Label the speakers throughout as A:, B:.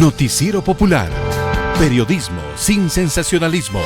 A: Noticiero Popular. Periodismo sin sensacionalismo.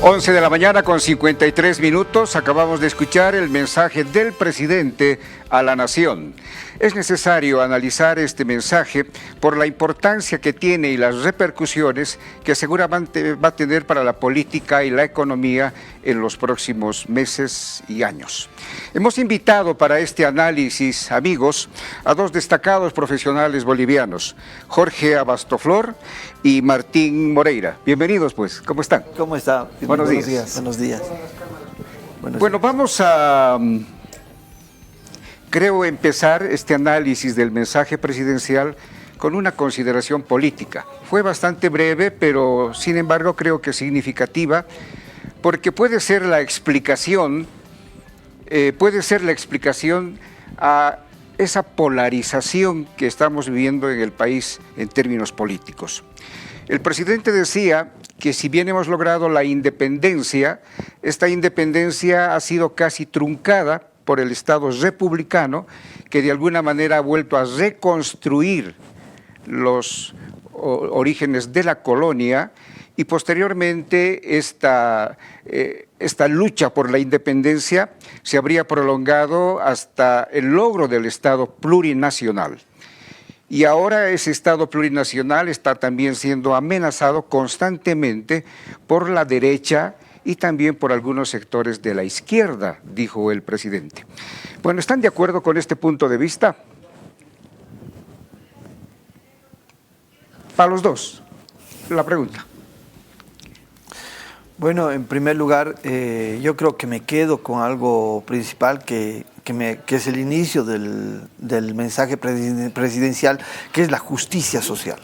B: Once de la mañana con 53 minutos, acabamos de escuchar el mensaje del presidente a la nación. Es necesario analizar este mensaje por la importancia que tiene y las repercusiones que seguramente va a tener para la política y la economía en los próximos meses y años. Hemos invitado para este análisis, amigos, a dos destacados profesionales bolivianos, Jorge Abastoflor y Martín Moreira. Bienvenidos, pues. ¿Cómo están?
C: ¿Cómo está?
B: Buenos días.
C: Buenos días.
B: Bueno, vamos a, creo, empezar este análisis del mensaje presidencial con una consideración política. Fue bastante breve, pero sin embargo creo que significativa, porque puede ser la explicación a esa polarización que estamos viviendo en el país en términos políticos. El presidente decía que si bien hemos logrado la independencia, esta independencia ha sido casi truncada por el Estado republicano, que de alguna manera ha vuelto a reconstruir los orígenes de la colonia, y posteriormente esta lucha por la independencia se habría prolongado hasta el logro del Estado plurinacional. Y ahora ese Estado plurinacional está también siendo amenazado constantemente por la derecha y también por algunos sectores de la izquierda, dijo el presidente. Bueno, ¿están de acuerdo con este punto de vista? Para los dos, la pregunta.
C: Bueno, en primer lugar, yo creo que me quedo con algo principal que es el inicio del mensaje presidencial, que es la justicia social.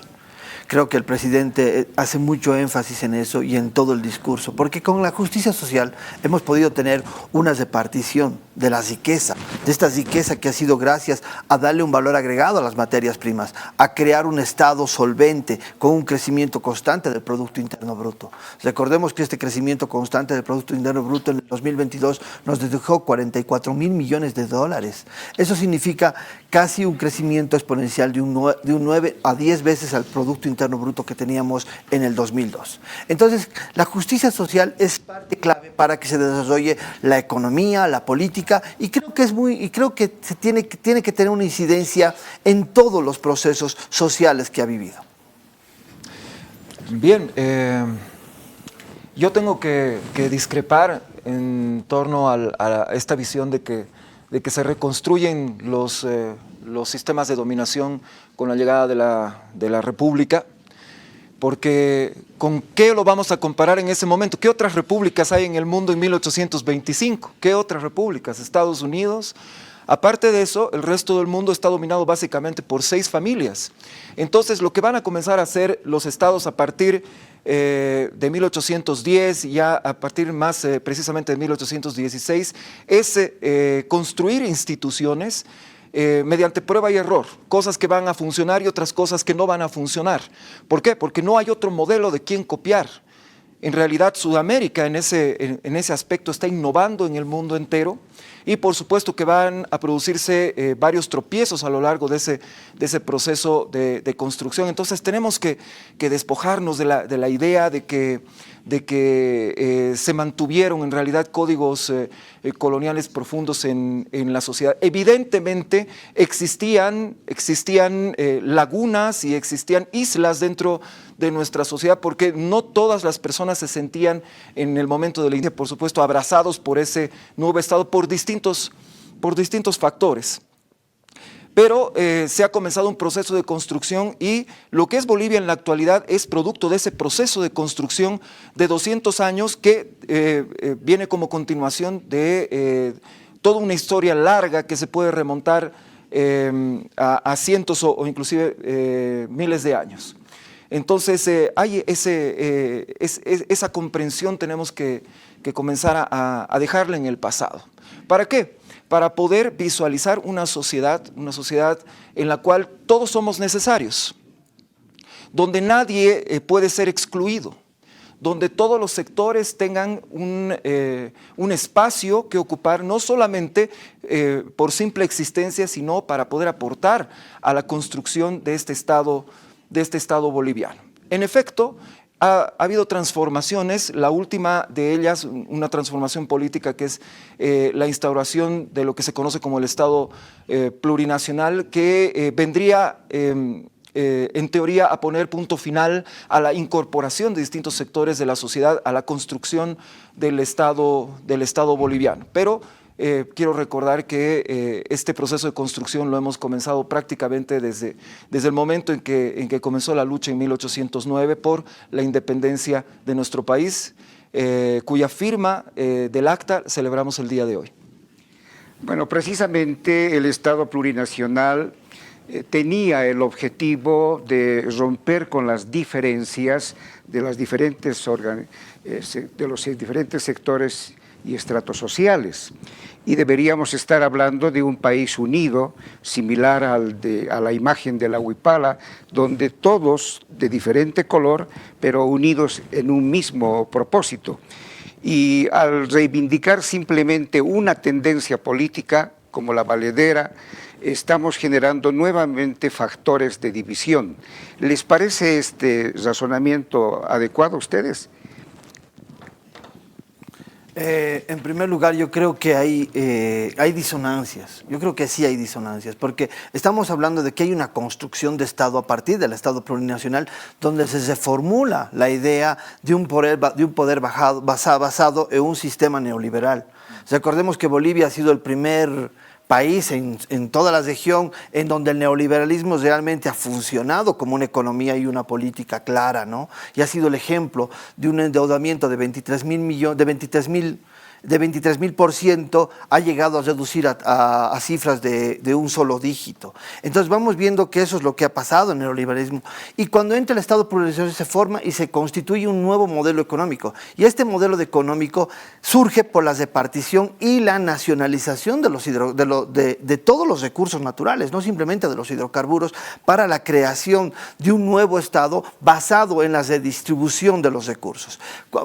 C: Creo que el presidente hace mucho énfasis en eso y en todo el discurso, porque con la justicia social hemos podido tener una repartición de la riqueza, de esta riqueza que ha sido gracias a darle un valor agregado a las materias primas, a crear un Estado solvente con un crecimiento constante del Producto Interno Bruto. Recordemos que este crecimiento constante del Producto Interno Bruto en el 2022 nos dejó 44.000 millones de dólares. Eso significa casi un crecimiento exponencial de un 9 a 10 veces al Producto Interno Bruto que teníamos en el 2002. Entonces, la justicia social es parte clave para que se desarrolle la economía, la política, y creo que se tiene que tener una incidencia en todos los procesos sociales que ha vivido.
D: Bien, yo tengo que discrepar en torno a esta visión de que se reconstruyen los sistemas de dominación con la llegada de la República, porque ¿con qué lo vamos a comparar en ese momento? ¿Qué otras repúblicas hay en el mundo en 1825? ¿Qué otras repúblicas? Estados Unidos. Aparte de eso, el resto del mundo está dominado básicamente por 6 familias. Entonces, lo que van a comenzar a hacer los estados a partir de 1810 y ya a partir más precisamente de 1816 es construir instituciones mediante prueba y error, cosas que van a funcionar y otras cosas que no van a funcionar. ¿Por qué? Porque no hay otro modelo de quién copiar. En realidad, Sudamérica en ese aspecto está innovando en el mundo entero, y por supuesto que van a producirse varios tropiezos a lo largo de ese proceso de construcción. Entonces tenemos que despojarnos de la idea de que se mantuvieron en realidad códigos coloniales profundos en la sociedad. Evidentemente existían lagunas y existían islas dentro de nuestra sociedad, porque no todas las personas se sentían en el momento de la independencia, por supuesto, abrazados por ese nuevo Estado por distintos factores. pero se ha comenzado un proceso de construcción y lo que es Bolivia en la actualidad es producto de ese proceso de construcción de 200 años que viene como continuación de toda una historia larga que se puede remontar a cientos o inclusive miles de años. Entonces, hay esa comprensión tenemos que comenzar a dejarla en el pasado. ¿Para qué? Para poder visualizar una sociedad en la cual todos somos necesarios, donde nadie puede ser excluido, donde todos los sectores tengan un espacio que ocupar, no solamente por simple existencia, sino para poder aportar a la construcción de este Estado boliviano. En efecto, ha habido transformaciones, la última de ellas, una transformación política que es la instauración de lo que se conoce como el Estado plurinacional, que vendría en teoría a poner punto final a la incorporación de distintos sectores de la sociedad a la construcción del Estado boliviano. Pero quiero recordar que este proceso de construcción lo hemos comenzado prácticamente desde el momento en que comenzó la lucha en 1809 por la independencia de nuestro país, cuya firma del acta celebramos el día de hoy.
B: Bueno, precisamente el Estado plurinacional tenía el objetivo de romper con las diferencias de los diferentes sectores y estratos sociales. Y deberíamos estar hablando de un país unido, similar a la imagen de la huipala, donde todos de diferente color, pero unidos en un mismo propósito. Y al reivindicar simplemente una tendencia política, como la valedera, estamos generando nuevamente factores de división. ¿Les parece este razonamiento adecuado a ustedes?
C: En primer lugar, yo creo que hay disonancias. Yo creo que sí hay disonancias, porque estamos hablando de que hay una construcción de Estado a partir del Estado plurinacional, donde se formula la idea de un poder basado en un sistema neoliberal. Recordemos que Bolivia ha sido el primer país en toda la región en donde el neoliberalismo realmente ha funcionado como una economía y una política clara, ¿no? Y ha sido el ejemplo de un endeudamiento de 23.000%, ha llegado a reducir a cifras de un solo dígito. Entonces vamos viendo que eso es lo que ha pasado en el neoliberalismo. Y cuando entra el Estado plurinacional se forma y se constituye un nuevo modelo económico. Y este modelo económico surge por la repartición y la nacionalización de todos los recursos naturales, no simplemente de los hidrocarburos, para la creación de un nuevo Estado basado en la redistribución de los recursos.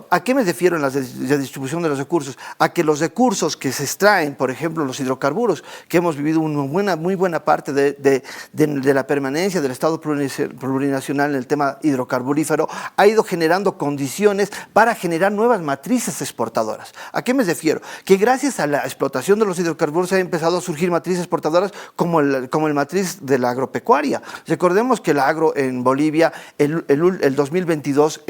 C: ¿A qué me refiero en la redistribución de los recursos? A que los recursos que se extraen, por ejemplo, los hidrocarburos, que hemos vivido una muy buena parte de la permanencia del Estado plurinacional en el tema hidrocarburífero, ha ido generando condiciones para generar nuevas matrices exportadoras. ¿A qué me refiero? Que gracias a la explotación de los hidrocarburos han empezado a surgir matrices exportadoras como el matriz de la agropecuaria. Recordemos que el agro en Bolivia, el 2022,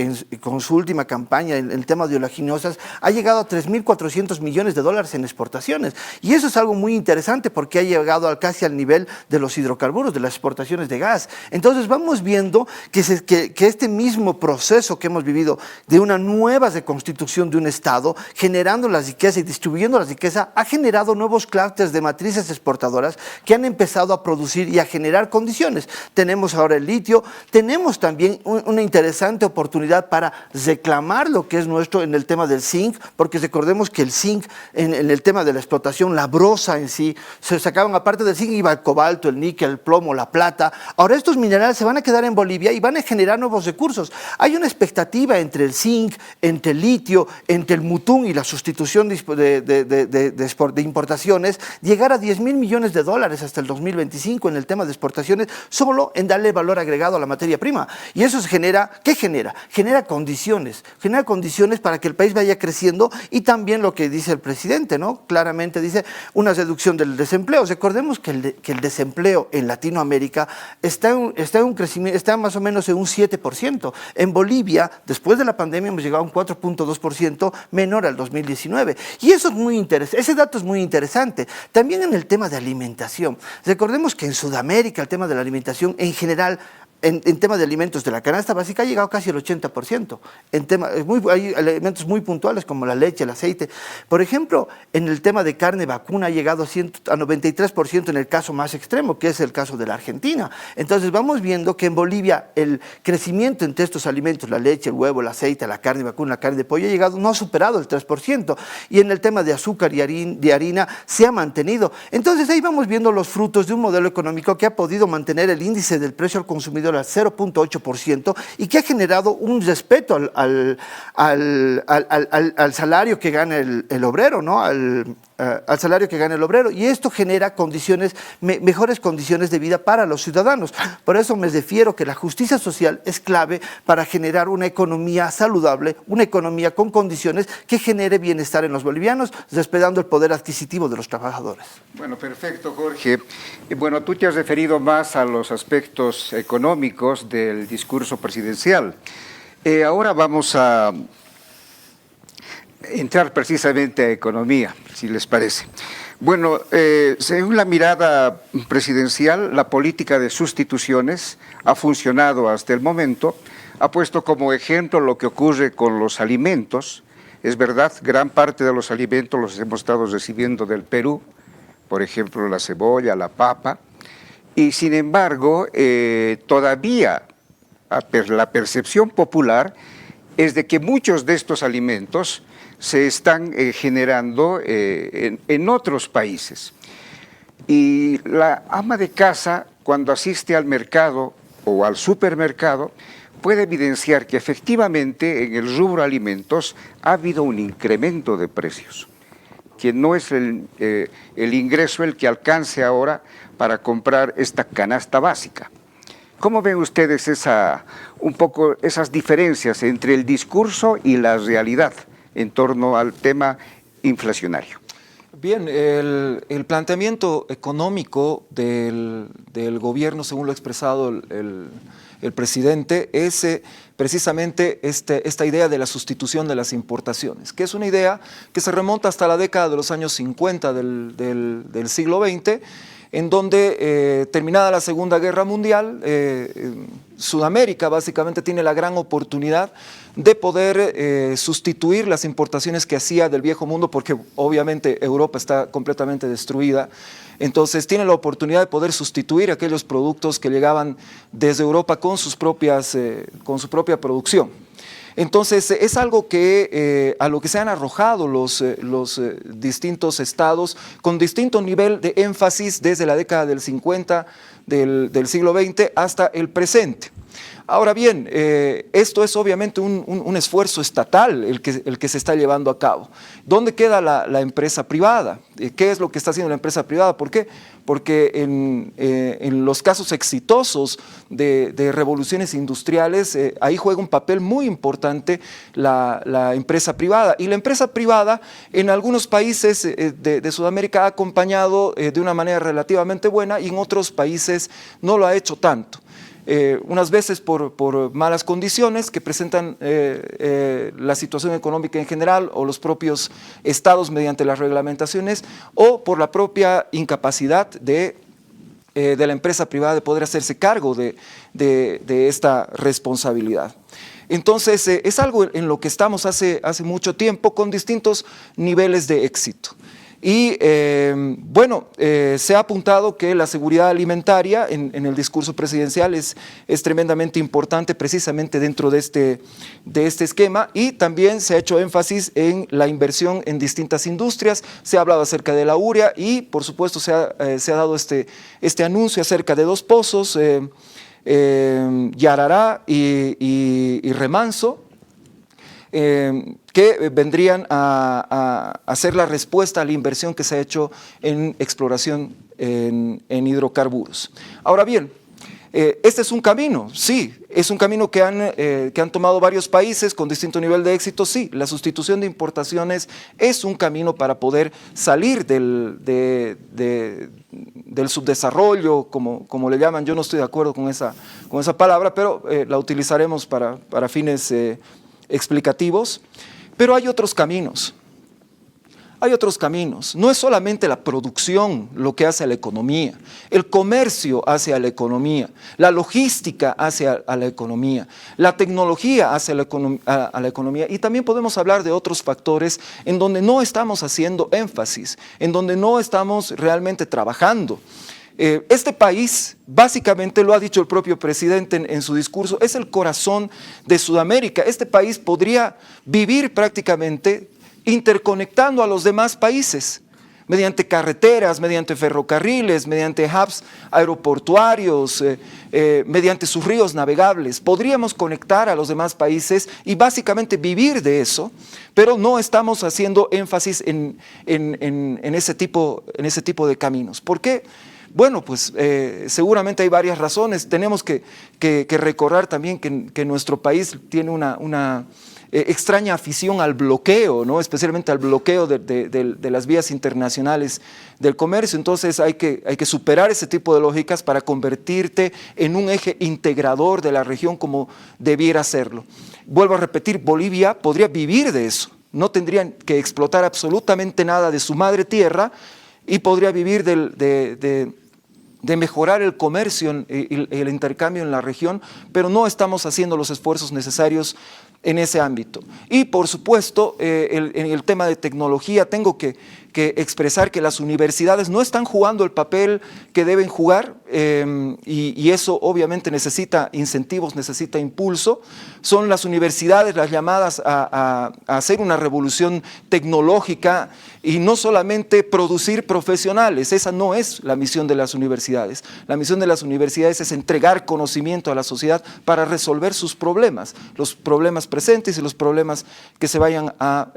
C: con su última campaña en el tema de oleaginosas, ha llegado a 3.400 millones de dólares en exportaciones. Y eso es algo muy interesante porque ha llegado casi al nivel de los hidrocarburos, de las exportaciones de gas. Entonces vamos viendo que este mismo proceso que hemos vivido de una nueva reconstitución de un Estado, generando la riqueza y distribuyendo la riqueza, ha generado nuevos clústeres de matrices exportadoras que han empezado a producir y a generar condiciones. Tenemos ahora el litio, tenemos también una interesante oportunidad para reclamar lo que es nuestro en el tema del zinc, porque recordemos que el zinc, en el tema de la explotación, la brosa en sí, se sacaban, aparte del zinc iba el cobalto, el níquel, el plomo, la plata. Ahora estos minerales se van a quedar en Bolivia y van a generar nuevos recursos. Hay una expectativa entre el zinc, entre el litio, entre el mutún y la sustitución de importaciones, llegar a 10.000 millones de dólares hasta el 2025 en el tema de exportaciones, solo en darle valor agregado a la materia prima. Y eso genera, ¿qué genera? Genera condiciones para que el país vaya creciendo y también también lo que dice el presidente, ¿no? Claramente dice una reducción del desempleo. Recordemos que el desempleo en Latinoamérica está en un crecimiento, está más o menos en un 7%. En Bolivia, después de la pandemia, hemos llegado a un 4.2% menor al 2019. Y eso es muy interesante, ese dato es muy interesante. También en el tema de alimentación. Recordemos que en Sudamérica el tema de la alimentación en general, en tema de alimentos de la canasta básica ha llegado casi al 80%. Hay elementos muy puntuales como la leche, el aceite. Por ejemplo, en el tema de carne vacuna ha llegado a 93% en el caso más extremo, que es el caso de la Argentina. Entonces vamos viendo que en Bolivia el crecimiento entre estos alimentos, la leche, el huevo, el aceite, la carne vacuna, la carne de pollo, no ha superado el 3%. Y en el tema de azúcar y de harina se ha mantenido. Entonces ahí vamos viendo los frutos de un modelo económico que ha podido mantener el índice del precio al consumidor al 0.8% y que ha generado un respeto al salario que gana el obrero, ¿no? Al salario que gana el obrero, y esto genera mejores condiciones de vida para los ciudadanos. Por eso me refiero que la justicia social es clave para generar una economía saludable, una economía con condiciones que genere bienestar en los bolivianos, respetando el poder adquisitivo de los trabajadores.
B: Bueno, perfecto, Jorge. Bueno, tú te has referido más a los aspectos económicos del discurso presidencial. Ahora vamos a entrar precisamente a economía, si les parece. Bueno, según la mirada presidencial, la política de sustituciones ha funcionado hasta el momento, ha puesto como ejemplo lo que ocurre con los alimentos. Es verdad, gran parte de los alimentos los hemos estado recibiendo del Perú, por ejemplo, la cebolla, la papa, y sin embargo, todavía la percepción popular es de que muchos de estos alimentos se están generando en otros países. Y la ama de casa, cuando asiste al mercado o al supermercado, puede evidenciar que efectivamente en el rubro alimentos ha habido un incremento de precios, que no es el ingreso el que alcance ahora para comprar esta canasta básica. ¿Cómo ven ustedes un poco esas diferencias entre el discurso y la realidad en torno al tema inflacionario?
D: Bien, el planteamiento económico del gobierno, según lo ha expresado el presidente, es precisamente esta idea de la sustitución de las importaciones, que es una idea que se remonta hasta la década de los años 50 del siglo XX, en donde, terminada la Segunda Guerra Mundial, Sudamérica básicamente tiene la gran oportunidad de poder sustituir las importaciones que hacía del viejo mundo, porque obviamente Europa está completamente destruida. Entonces tiene la oportunidad de poder sustituir aquellos productos que llegaban desde Europa con su propia producción. Entonces es algo que a lo que se han arrojado los distintos estados con distinto nivel de énfasis desde la década del 50 del siglo XX hasta el presente. Ahora bien, esto es obviamente un esfuerzo estatal el que se está llevando a cabo. ¿Dónde queda la empresa privada? ¿Qué es lo que está haciendo la empresa privada? ¿Por qué? Porque en los casos exitosos de revoluciones industriales, ahí juega un papel muy importante la empresa privada. Y la empresa privada en algunos países de Sudamérica ha acompañado de una manera relativamente buena y en otros países no lo ha hecho tanto. Unas veces por malas condiciones que presentan la situación económica en general o los propios estados mediante las reglamentaciones, o por la propia incapacidad de la empresa privada de poder hacerse cargo de esta responsabilidad. Entonces es algo en lo que estamos hace mucho tiempo con distintos niveles de éxito. Y se ha apuntado que la seguridad alimentaria en el discurso presidencial es tremendamente importante precisamente dentro de este esquema, y también se ha hecho énfasis en la inversión en distintas industrias. Se ha hablado acerca de la urea y por supuesto se ha dado este anuncio acerca de dos pozos, Yarará y Remanso, que vendrían a hacer la respuesta a la inversión que se ha hecho en exploración en hidrocarburos. Ahora bien, Este es un camino, sí, es un camino que han tomado varios países con distinto nivel de éxito, sí. La sustitución de importaciones es un camino para poder salir del subdesarrollo, como le llaman. Yo no estoy de acuerdo con esa palabra, pero la utilizaremos para fines explicativos. Pero hay otros caminos. Hay otros caminos. No es solamente la producción lo que hace a la economía. El comercio hace a la economía. La logística hace a la economía. La tecnología hace a la economía. Y también podemos hablar de otros factores en donde no estamos haciendo énfasis, en donde no estamos realmente trabajando. Este país, básicamente lo ha dicho el propio presidente en su discurso, es el corazón de Sudamérica. Este país podría vivir prácticamente interconectando a los demás países, mediante carreteras, mediante ferrocarriles, mediante hubs aeroportuarios, mediante sus ríos navegables. Podríamos conectar a los demás países y básicamente vivir de eso, pero no estamos haciendo énfasis en ese tipo de caminos. ¿Por qué? Bueno, pues seguramente hay varias razones. Tenemos que recordar también que nuestro país tiene una extraña afición al bloqueo, ¿no? Especialmente al bloqueo de las vías internacionales del comercio. Entonces hay que superar ese tipo de lógicas para convertirte en un eje integrador de la región como debiera serlo. Vuelvo a repetir, Bolivia podría vivir de eso. No tendrían que explotar absolutamente nada de su madre tierra y podría vivir de mejorar el comercio y el intercambio en la región, pero no estamos haciendo los esfuerzos necesarios en ese ámbito. Y por supuesto, en el tema de tecnología tengo que expresar que las universidades no están jugando el papel que deben jugar y eso obviamente necesita incentivos, necesita impulso. Son las universidades las llamadas a hacer una revolución tecnológica y no solamente producir profesionales. Esa no es la misión de las universidades. La misión de las universidades es entregar conocimiento a la sociedad para resolver sus problemas, los problemas presentes y los problemas que se vayan a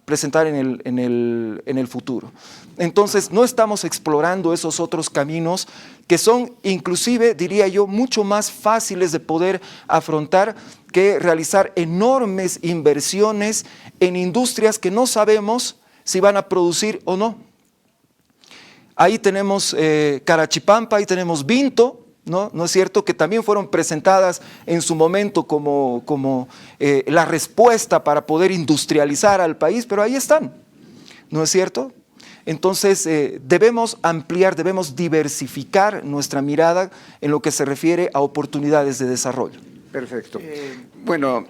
D: presentar en el futuro. Entonces no estamos explorando esos otros caminos que son inclusive, diría yo, mucho más fáciles de poder afrontar que realizar enormes inversiones en industrias que no sabemos si van a producir o no. Ahí tenemos Carachipampa, ahí tenemos Vinto, ¿no es cierto?, que también fueron presentadas en su momento como la respuesta para poder industrializar al país, pero ahí están, ¿no es cierto? Entonces debemos ampliar, debemos diversificar nuestra mirada en lo que se refiere a oportunidades de desarrollo.
B: Perfecto. Bueno,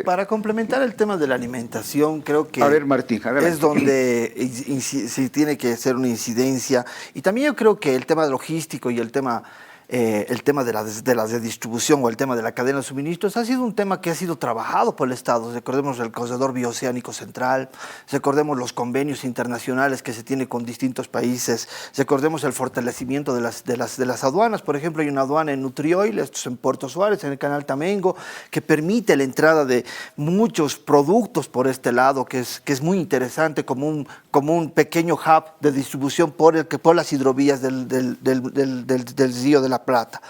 C: para complementar el tema de la alimentación, creo que
B: a ver, Martín,
C: es donde se tiene que hacer una incidencia. Y también yo creo que el tema logístico y el tema de la distribución o el tema de la cadena de suministros ha sido un tema que ha sido trabajado por el Estado. Recordemos el Corredor Bioceánico Central, recordemos los convenios internacionales que se tienen con distintos países, recordemos el fortalecimiento de las aduanas. Por ejemplo, hay una aduana en Nutrioil, esto es en Puerto Suárez, en el Canal Tamengo, que permite la entrada de muchos productos por este lado, que es muy interesante, como un pequeño hub de distribución por las hidrovías del río de la Plata.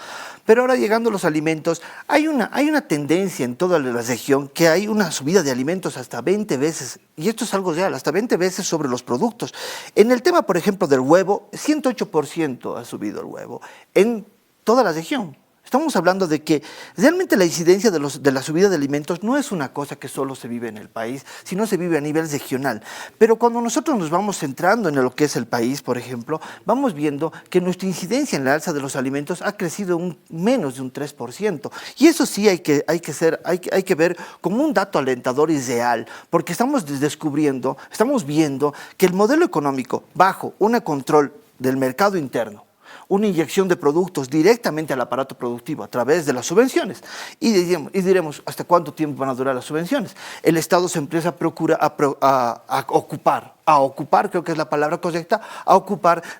C: Pero ahora, llegando a los alimentos, hay una tendencia en toda la región que hay una subida de alimentos hasta 20 veces, y esto es algo real, hasta 20 veces sobre los productos. En el tema, por ejemplo, del huevo, 108% ha subido el huevo en toda la región. Estamos hablando de que realmente la incidencia de la subida de alimentos no es una cosa que solo se vive en el país, sino se vive a nivel regional. Pero cuando nosotros nos vamos centrando en lo que es el país, por ejemplo, vamos viendo que nuestra incidencia en la alza de los alimentos ha crecido menos de un 3%. Y eso sí hay que ver como un dato alentador y real, porque estamos viendo que el modelo económico bajo un control del mercado interno, una inyección de productos directamente al aparato productivo a través de las subvenciones. Y diremos, ¿hasta cuánto tiempo van a durar las subvenciones? El Estado se empieza a ocupar, creo que es la palabra correcta,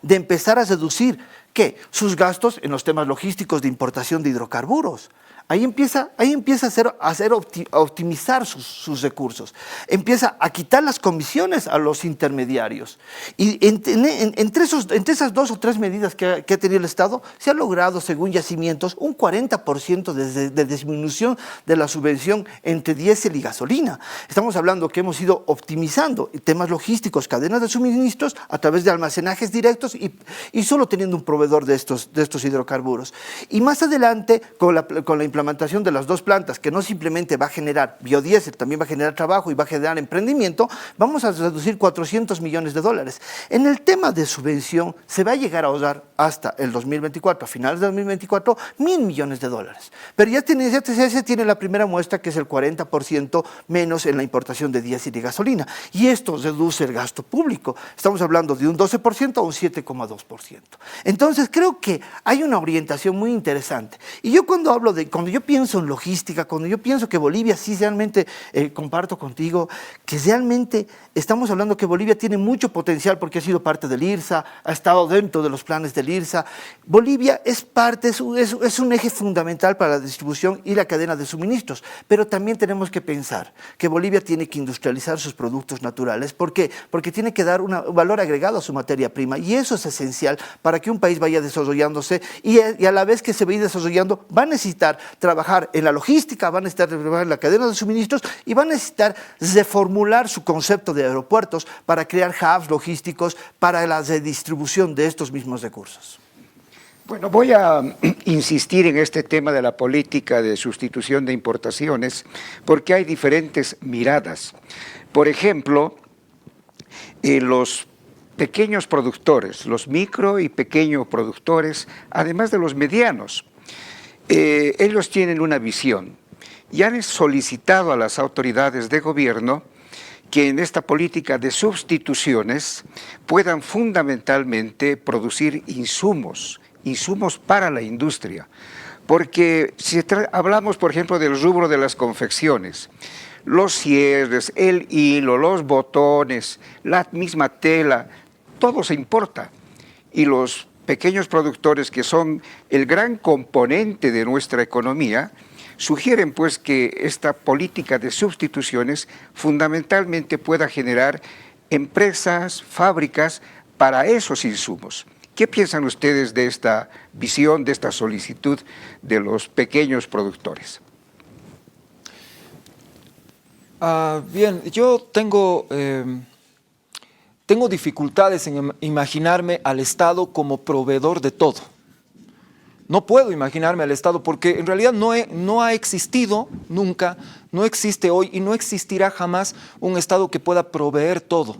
C: de empezar a reducir, ¿qué? Sus gastos en los temas logísticos de importación de hidrocarburos. ahí empieza a optimizar sus recursos, empieza a quitar las comisiones a los intermediarios. Y entre esas 2 o 3 medidas que ha tenido el Estado, se ha logrado, según yacimientos, un 40% de disminución de la subvención entre diésel y gasolina. Estamos hablando que hemos ido optimizando temas logísticos, cadenas de suministros, a través de almacenajes directos y solo teniendo un proveedor de estos hidrocarburos. Y más adelante, con la implementación de las 2 plantas, que no simplemente va a generar biodiesel, también va a generar trabajo y va a generar emprendimiento, vamos a reducir $400 millones. En el tema de subvención, se va a llegar a ahorrar hasta el 2024, a finales de 2024, $1.000 millones. Pero ya se tiene la primera muestra, que es el 40% menos en la importación de diésel y gasolina. Y esto reduce el gasto público. Estamos hablando de un 12% a un 7,2%. Entonces, creo que hay una orientación muy interesante. Y yo cuando yo pienso en logística, cuando yo pienso que Bolivia, sí realmente comparto contigo, que realmente estamos hablando que Bolivia tiene mucho potencial porque ha sido parte del IRSA, ha estado dentro de los planes del IRSA. Bolivia es un eje fundamental para la distribución y la cadena de suministros, pero también tenemos que pensar que Bolivia tiene que industrializar sus productos naturales. ¿Por qué? Porque tiene que dar un valor agregado a su materia prima, y eso es esencial para que un país vaya desarrollándose, y a la vez que se va a ir desarrollando, va a necesitar trabajar en la logística, va a necesitar trabajar en la cadena de suministros y va a necesitar reformular su concepto de aeropuertos para crear hubs logísticos para la redistribución de estos mismos recursos.
B: Bueno, voy a insistir en este tema de la política de sustitución de importaciones porque hay diferentes miradas. Por ejemplo, los pequeños productores, los micro y pequeños productores, además de los medianos, ellos tienen una visión y han solicitado a las autoridades de gobierno que en esta política de sustituciones puedan fundamentalmente producir insumos para la industria. Porque si hablamos, por ejemplo, del rubro de las confecciones, los cierres, el hilo, los botones, la misma tela, todo se importa. Y los pequeños productores, que son el gran componente de nuestra economía, sugieren pues que esta política de sustituciones fundamentalmente pueda generar empresas, fábricas para esos insumos. ¿Qué piensan ustedes de esta visión, de esta solicitud de los pequeños productores?
D: Bien, yo tengo dificultades en imaginarme al Estado como proveedor de todo. No puedo imaginarme al Estado porque en realidad no ha existido nunca, no existe hoy y no existirá jamás un Estado que pueda proveer todo.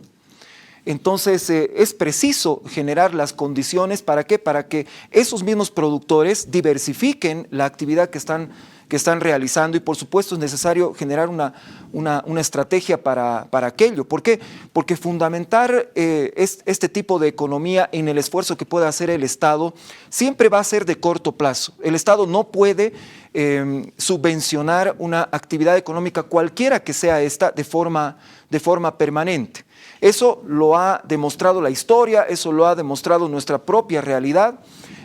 D: Entonces es preciso generar las condiciones ¿para qué? Para que esos mismos productores diversifiquen la actividad que están realizando, y por supuesto es necesario generar una estrategia para aquello. ¿Por qué? Porque fundamentar este tipo de economía en el esfuerzo que pueda hacer el Estado siempre va a ser de corto plazo. El Estado no puede subvencionar una actividad económica cualquiera que sea esta de forma permanente. Eso lo ha demostrado la historia, eso lo ha demostrado nuestra propia realidad.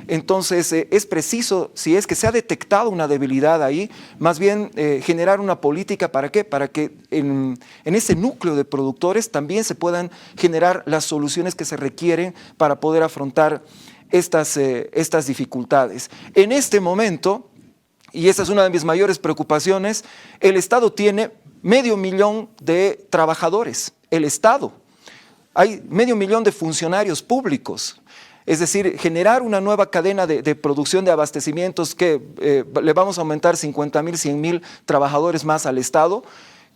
D: Entonces es preciso, si es que se ha detectado una debilidad ahí, más bien generar una política ¿para qué? Para que en ese núcleo de productores también se puedan generar las soluciones que se requieren para poder afrontar estas dificultades. En este momento, y esa es una de mis mayores preocupaciones, el Estado tiene 500,000 de trabajadores, el Estado. Hay 500,000 de funcionarios públicos. Es decir, generar una nueva cadena de producción de abastecimientos que le vamos a aumentar 50,000, 100,000 trabajadores más al Estado,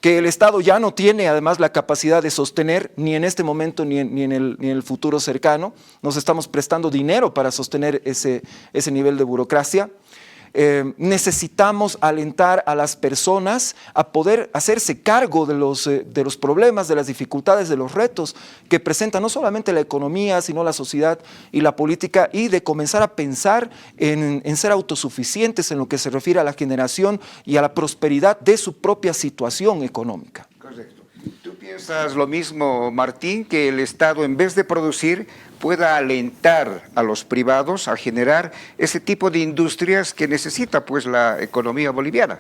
D: que el Estado ya no tiene además la capacidad de sostener ni en este momento ni en el futuro cercano. Nos estamos prestando dinero para sostener ese nivel de burocracia. Necesitamos alentar a las personas a poder hacerse cargo de los problemas, de las dificultades, de los retos que presenta no solamente la economía, sino la sociedad y la política, y de comenzar a pensar en ser autosuficientes en lo que se refiere a la generación y a la prosperidad de su propia situación económica.
B: Correcto. ¿Tú ¿Piensas lo mismo, Martín, que el Estado, en vez de producir, pueda alentar a los privados a generar ese tipo de industrias que necesita pues la economía boliviana?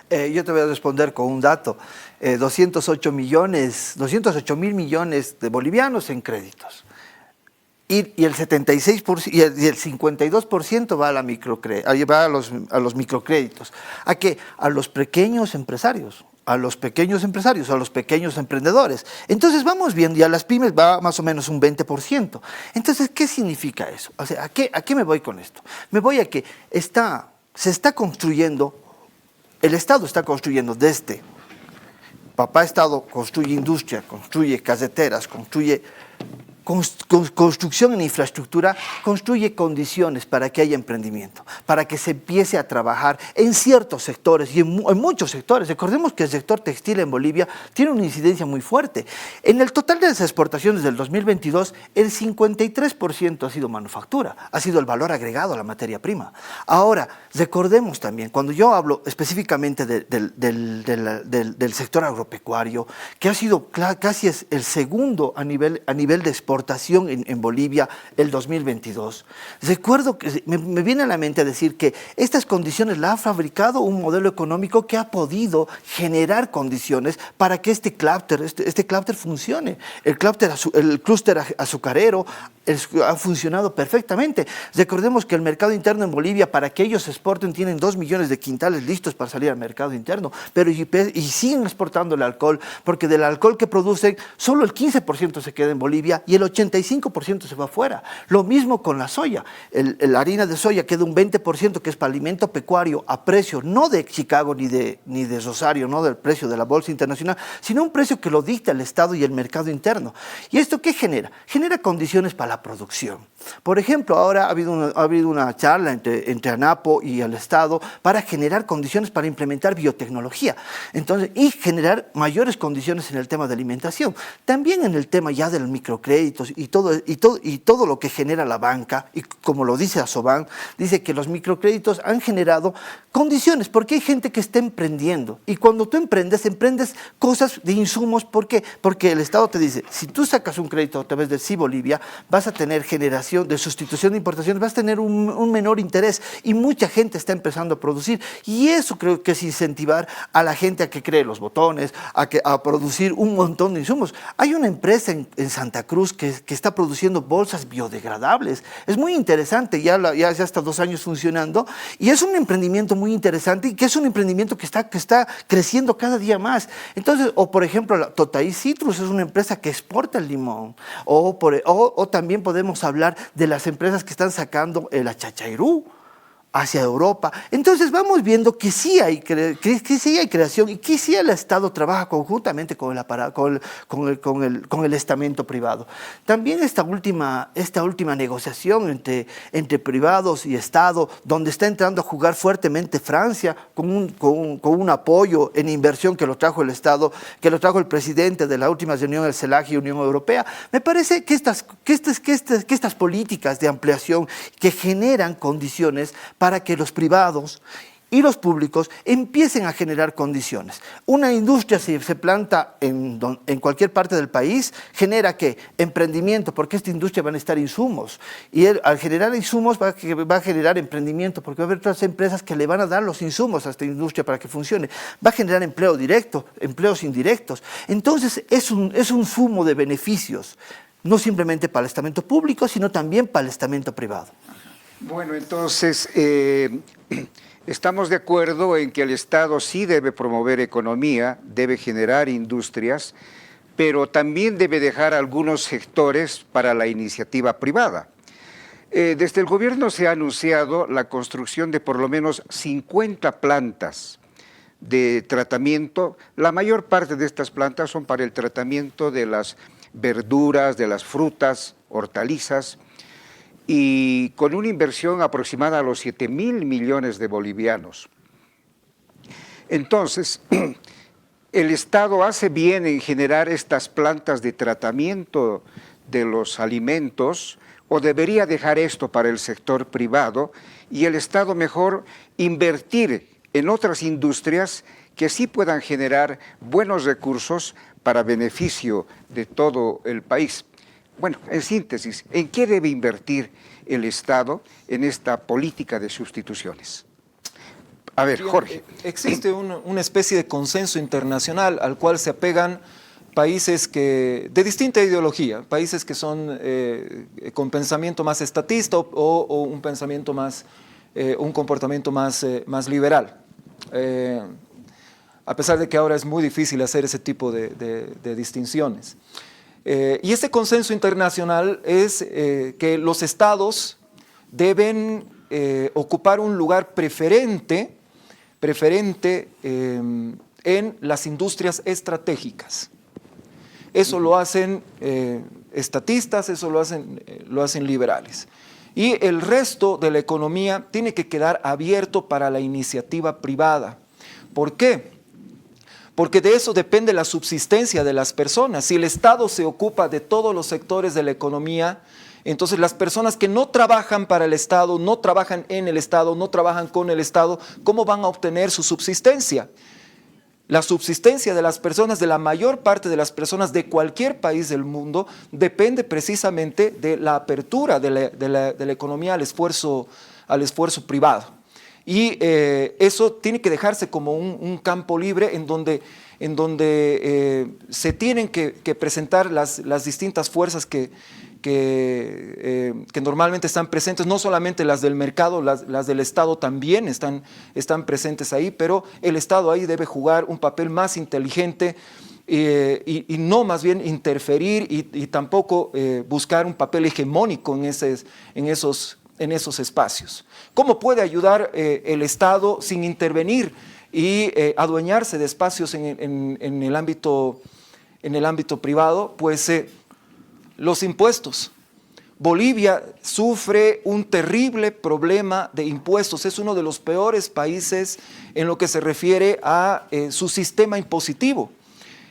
C: Yo te voy a responder con un dato. 208 mil millones de bolivianos en créditos. Y el 76% y el 52% va a los microcréditos. ¿A qué? A los pequeños empresarios. A los pequeños emprendedores. Entonces vamos viendo, y a las pymes va más o menos un 20%. Entonces, ¿qué significa eso? O sea, ¿a qué me voy con esto? Me voy a que se está construyendo, el Estado está construyendo desde, papá Estado construye industria, construye carreteras, construye construcción en infraestructura, construye condiciones para que haya emprendimiento, para que se empiece a trabajar en ciertos sectores y en muchos sectores. Recordemos que el sector textil en Bolivia tiene una incidencia muy fuerte. En el total de las exportaciones del 2022, el 53% ha sido manufactura, ha sido el valor agregado a la materia prima. Ahora, recordemos también, cuando yo hablo específicamente del sector agropecuario, que ha sido casi el segundo a nivel de exportación en Bolivia el 2022. Recuerdo que me viene a la mente a decir que estas condiciones la ha fabricado un modelo económico que ha podido generar condiciones para que este clúster funcione. El clúster azucarero ha funcionado perfectamente. Recordemos que el mercado interno en Bolivia, para que ellos exporten, tienen 2 millones de quintales listos para salir al mercado interno, pero y siguen exportando el alcohol, porque del alcohol que producen, solo el 15% se queda en Bolivia y el 85% se va afuera. Lo mismo con la soya. La harina de soya queda un 20% que es para alimento pecuario a precio no de Chicago ni de Rosario, no del precio de la bolsa internacional, sino un precio que lo dicta el Estado y el mercado interno. ¿Y esto qué genera? Genera condiciones para la producción. Por ejemplo, ahora ha habido una charla entre ANAPO y el Estado para generar condiciones para implementar biotecnología. Entonces, y generar mayores condiciones en el tema de alimentación. También en el tema ya del microcréditos y todo lo que genera la banca, y como lo dice Asoban, dice que los microcréditos han generado condiciones, porque hay gente que está emprendiendo, y cuando tú emprendes cosas de insumos. ¿Por qué? Porque el Estado te dice, si tú sacas un crédito a través del Sí Bolivia, vas a tener generación de sustitución de importaciones, vas a tener un menor interés, y mucha gente está empezando a producir, y eso creo que es incentivar a la gente a que cree los botones, a producir un montón de insumos. Hay una empresa en Santa Cruz que está produciendo bolsas biodegradables. Es muy interesante, ya está 2 años funcionando, y es un emprendimiento muy interesante, y que es un emprendimiento que está creciendo cada día más. Entonces, o por ejemplo, la Totaí Citrus es una empresa que exporta el limón, o también podemos hablar de las empresas que están sacando el achachairú hacia Europa. Entonces vamos viendo que sí hay creación, y que sí el Estado trabaja conjuntamente con el estamento privado. También esta última negociación entre privados y Estado, donde está entrando a jugar fuertemente Francia con un apoyo en inversión que lo trajo el Estado, que lo trajo el presidente de la última reunión del CELAC y Unión Europea. Me parece que estas políticas de ampliación que generan condiciones para que los privados y los públicos empiecen a generar condiciones. Una industria, si se planta en cualquier parte del país, genera ¿qué? Emprendimiento, porque esta industria van a estar insumos. Y al generar insumos va a generar emprendimiento, porque va a haber otras empresas que le van a dar los insumos a esta industria para que funcione. Va a generar empleo directo, empleos indirectos. Entonces es un sumo de beneficios, no simplemente para el estamento público, sino también para el estamento privado.
B: Bueno, entonces estamos de acuerdo en que el Estado sí debe promover economía, debe generar industrias, pero también debe dejar algunos sectores para la iniciativa privada. Desde el gobierno se ha anunciado la construcción de por lo menos 50 plantas de tratamiento. La mayor parte de estas plantas son para el tratamiento de las verduras, de las frutas, hortalizas, y con una inversión aproximada a los 7.000 millones de bolivianos. Entonces, el Estado hace bien en generar estas plantas de tratamiento de los alimentos, o debería dejar esto para el sector privado, y el Estado mejor invertir en otras industrias que sí puedan generar buenos recursos para beneficio de todo el país. Bueno, en síntesis, ¿en qué debe invertir el Estado en esta política de sustituciones? A ver, Jorge.
D: Existe una especie de consenso internacional al cual se apegan países de distinta ideología, países que son con pensamiento más estatista o un pensamiento más, un comportamiento más liberal. A pesar de que ahora es muy difícil hacer ese tipo de distinciones. Y este consenso internacional es que los estados deben ocupar un lugar preferente en las industrias estratégicas. Eso lo hacen estatistas, eso lo hacen liberales. Y el resto de la economía tiene que quedar abierto para la iniciativa privada. ¿Por qué? Porque de eso depende la subsistencia de las personas. Si el Estado se ocupa de todos los sectores de la economía, entonces las personas que no trabajan para el Estado, no trabajan en el Estado, no trabajan con el Estado, ¿cómo van a obtener su subsistencia? La subsistencia de las personas, de la mayor parte de las personas de cualquier país del mundo, depende precisamente de la apertura de la economía al esfuerzo privado. Y eso tiene que dejarse como un campo libre en donde se tienen que presentar las distintas fuerzas que normalmente están presentes, no solamente las del mercado, las del Estado también están presentes ahí, pero el Estado ahí debe jugar un papel más inteligente y no más bien interferir y tampoco buscar un papel hegemónico en esos espacios. ¿Cómo puede ayudar el Estado sin intervenir y adueñarse de espacios en el ámbito privado? Pues los impuestos. Bolivia sufre un terrible problema de impuestos. Es uno de los peores países en lo que se refiere a su sistema impositivo.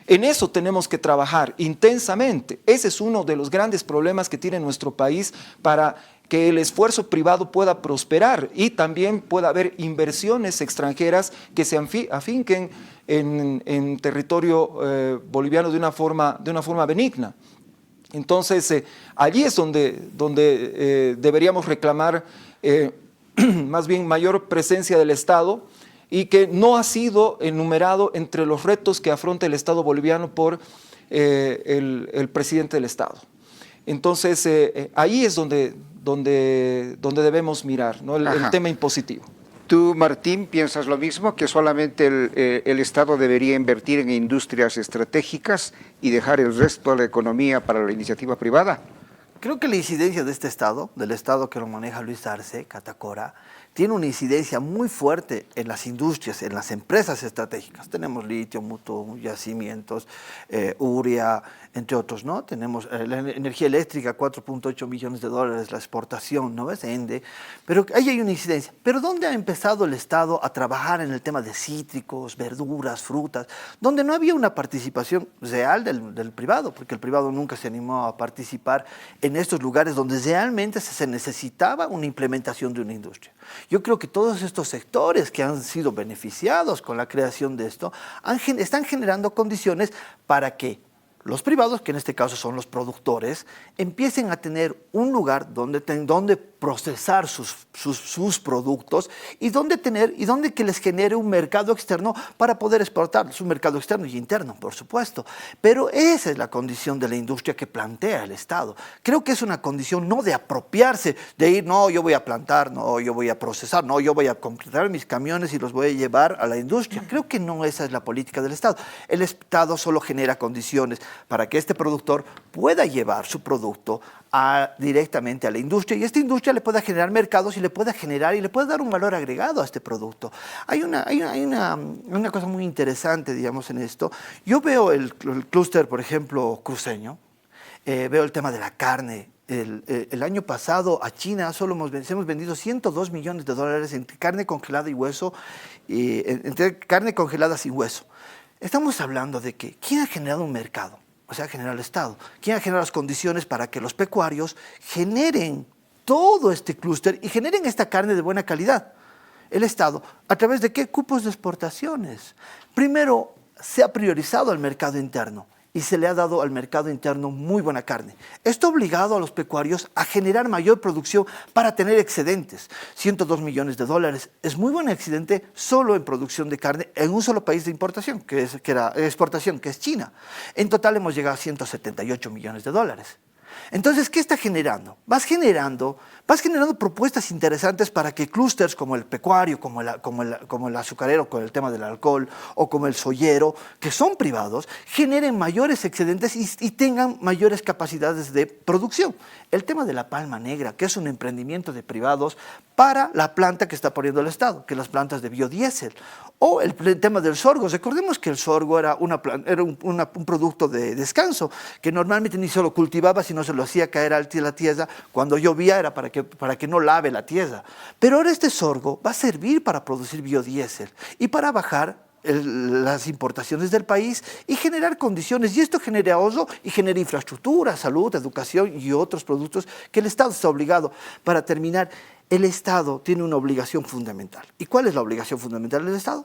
D: En eso tenemos que trabajar intensamente. Ese es uno de los grandes problemas que tiene nuestro país para que el esfuerzo privado pueda prosperar y también pueda haber inversiones extranjeras que se afinquen en territorio boliviano de una forma benigna. Entonces, allí es donde deberíamos reclamar más bien mayor presencia del Estado y que no ha sido enumerado entre los retos que afronta el Estado boliviano por el presidente del Estado. Entonces, ahí es donde debemos mirar, ¿no? el tema impositivo.
B: ¿Tú, Martín, piensas lo mismo, que solamente el Estado debería invertir en industrias estratégicas y dejar el resto de la economía para la iniciativa privada?
C: Creo que la incidencia de este Estado, del Estado que lo maneja Luis Arce, Catacora, tiene una incidencia muy fuerte en las industrias, en las empresas estratégicas. Tenemos litio, Mutu, yacimientos, urea, entre otros, ¿no? Tenemos la energía eléctrica, 4.8 millones de dólares, la exportación, ¿no ves? Ende. Pero ahí hay una incidencia. Pero ¿dónde ha empezado el Estado a trabajar en el tema de cítricos, verduras, frutas? Donde no había una participación real del privado, porque el privado nunca se animó a participar en estos lugares donde realmente se necesitaba una implementación de una industria. Yo creo que todos estos sectores que han sido beneficiados con la creación de esto están generando condiciones para que los privados, que en este caso son los productores, empiecen a tener un lugar donde procesar sus productos y donde que les genere un mercado externo para poder exportar, su mercado externo y interno, por supuesto. Pero esa es la condición de la industria que plantea el Estado. Creo que es una condición no de apropiarse, de ir, no, yo voy a plantar, no, yo voy a procesar, no, yo voy a completar mis camiones y los voy a llevar a la industria. Creo que no esa es la política del Estado. El Estado solo genera condiciones para que este productor pueda llevar su producto directamente a la industria y esta industria le pueda generar mercados y le pueda dar un valor agregado a este producto. Hay una cosa muy interesante, digamos, en esto. Yo veo el clúster, por ejemplo, cruceño, veo el tema de la carne. El año pasado a China solo hemos vendido 102 millones de dólares entre carne congelada y hueso, entre carne congelada sin hueso. Estamos hablando de que ¿quién ha generado un mercado? O sea, genera el Estado. ¿Quién ha generado las condiciones para que los pecuarios generen todo este clúster y generen esta carne de buena calidad? El Estado. ¿A través de qué? Cupos de exportaciones. Primero, se ha priorizado el mercado interno. y se le ha dado al mercado interno muy buena carne. Esto ha obligado a los pecuarios a generar mayor producción para tener excedentes. 102 millones de dólares es muy buen excedente solo en producción de carne en un solo país de importación, que era exportación, que es China. En total hemos llegado a 178 millones de dólares. Entonces, ¿qué está generando? Vas generando propuestas interesantes para que clústeres como el pecuario, como el azucarero con el tema del alcohol, o como el soyero, que son privados, generen mayores excedentes y tengan mayores capacidades de producción. El tema de la palma negra, que es un emprendimiento de privados para la planta que está poniendo el Estado, que es las plantas de biodiesel. O el tema del sorgo. Recordemos que el sorgo era un producto de descanso, que normalmente ni se lo cultivaba, sino se lo hacía caer a la tierra. Cuando llovía era para que no lave la tierra. Pero ahora este sorgo va a servir para producir biodiesel y para bajar las importaciones del país y generar condiciones. Y esto genera ahorro y genera infraestructura, salud, educación y otros productos que el Estado está obligado. Para terminar, el Estado tiene una obligación fundamental. ¿Y cuál es la obligación fundamental del Estado?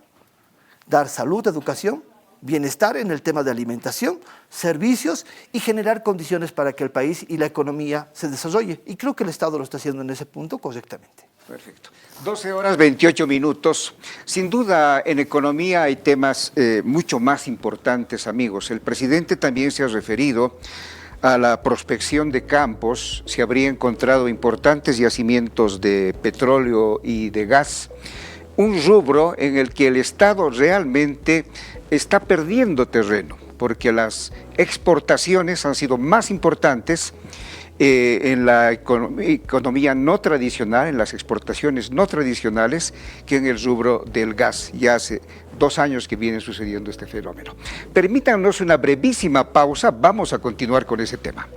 C: Dar salud, educación, bienestar en el tema de alimentación, servicios y generar condiciones para que el país y la economía se desarrolle. Y creo que el Estado lo está haciendo en ese punto correctamente.
B: Perfecto. 12 horas 28 minutos. Sin duda, en economía hay temas mucho más importantes, amigos. El presidente también se ha referido a la prospección de campos. Se habría encontrado importantes yacimientos de petróleo y de gas. Un rubro en el que el Estado realmente está perdiendo terreno, porque las exportaciones han sido más importantes en la economía no tradicional, en las exportaciones no tradicionales, que en el rubro del gas. Ya hace 2 años que viene sucediendo este fenómeno. Permítanos una brevísima pausa, vamos a continuar con ese tema.